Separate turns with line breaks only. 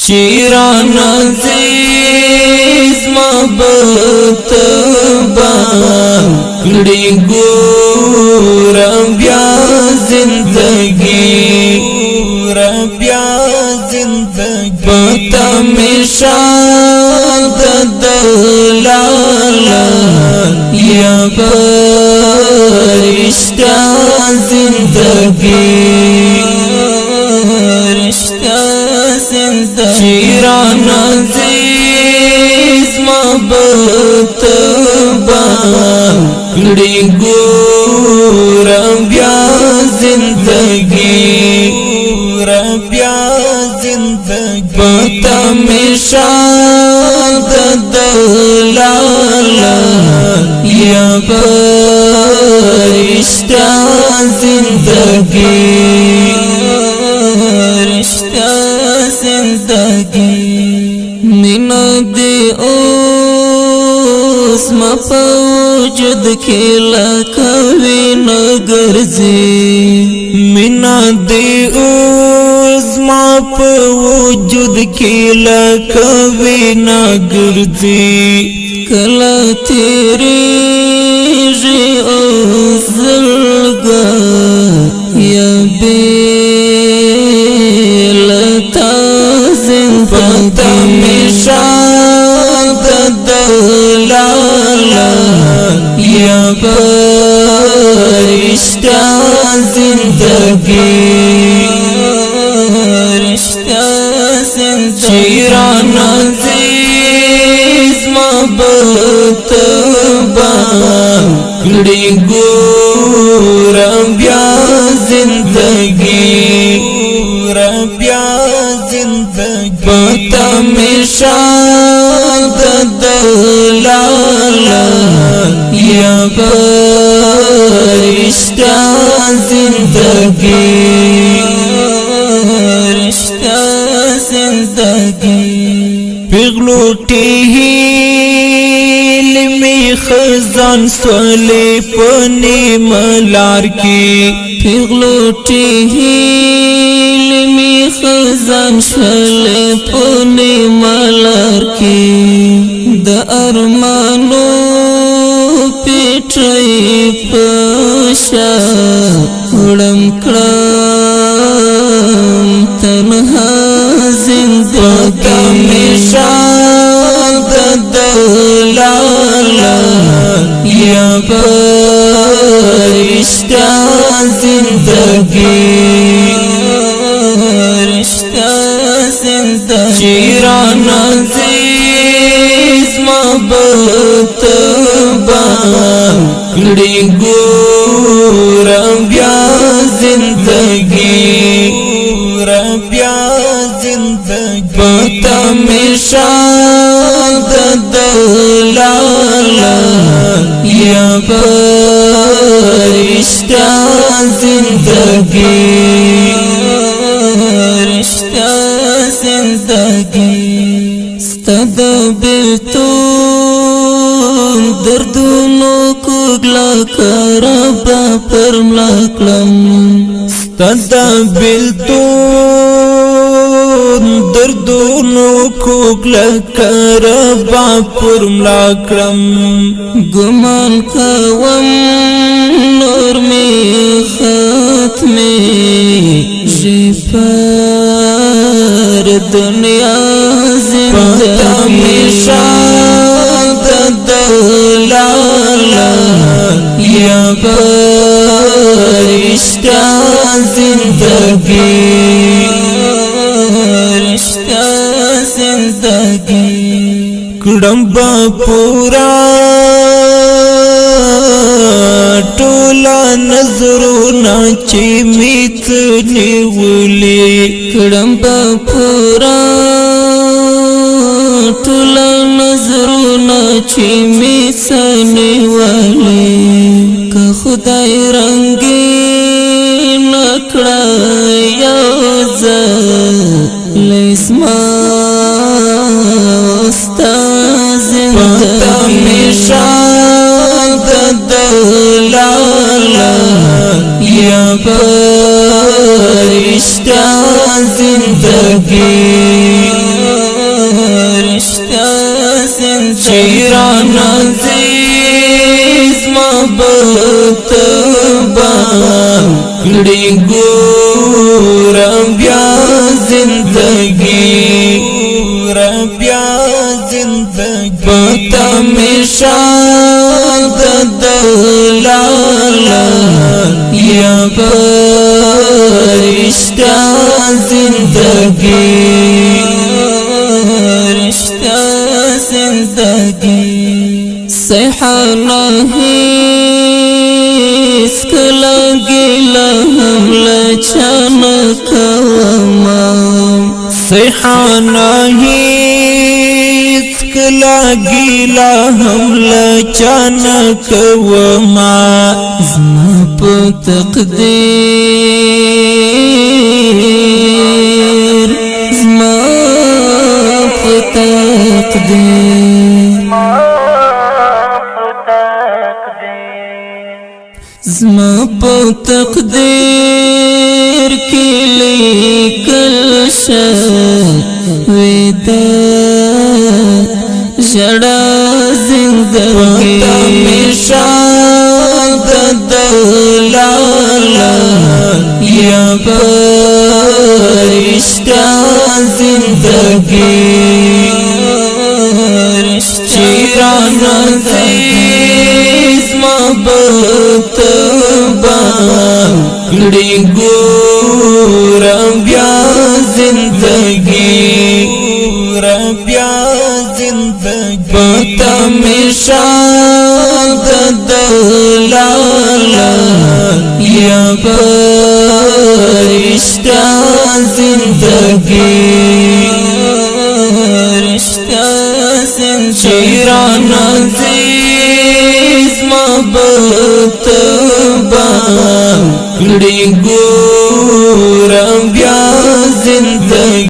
شیران عزیز محبت با کڑی گورا بیا زندگی پتا مشاد دلالا یا برشتہ زندگی شیران عزیز محبت با کڑی گورا بیا زندگی پتا مشاد دلالا یا برشتہ زندگی مینا دی اوس ما پوجد کھیلا کوي نگرزی مینا دی اوس ما پوجد کھیلا کوي نگرزی کلا تیری جی اوس زلگا یا بیلتا پتا مشاد دلالا یا برشتہ زندگی شیران عزیز محبت با کڑی گورا بیا زندگی پتا مشاد دلالا یا برشتہ زندگی پیغلوٹی ہیلمی خزان سولی پنی ملار کی پیغلوٹی ہیلمی خزان سولی پنی ملار کی دا ارمانو پیٹرائی پشا اڑم کرام تنہا زندگی مشاد دلالا یا برشتہ زندگی شیران عزیز محبت با کڑی گورا بیا زندگی پتا مشاد دلالا یا برشتہ زندگی ستد بیلتون دردونو کگلا کربا پرملا کلم ستد بیلتون دردونو کگلا کربا پرملا کلم گمان کوم نور میں ختمی جیپر دنیا زندگی مشاد دلالا یا برشتہ زندگی کڑم با پورا ٹولا نظرونا چی میت نیولی کڑم با پورا ٹولا نظرونا چی میت نیولی که خدای رنگی نکڑا یوزا لیسما استاز پتا مشاد دلالا یا برشتہ زندگی کړي ګور بیا زندگی بیا زندگی پتا مشاد دلالا یا رشتہ زندگی رشتہ زندگی صحا نہیں سکلا گلا ہم لچان کوما صحا نہیں سکلا گلا ہم لچان کوما زما پا تقدیر زما پا تقدیر زما پا تقدیر کی لیکل شویدہ جڑا زندگی مشاد دلالا یا رشتہ زندگی شیران عزیز محبت کړي ګور بیا زندگی بیا زندگی پتا مشاد دلالا یا رشتہ زندگی رشتہ زندگی شیران عزیز محبت کړي ګور بیا زندگی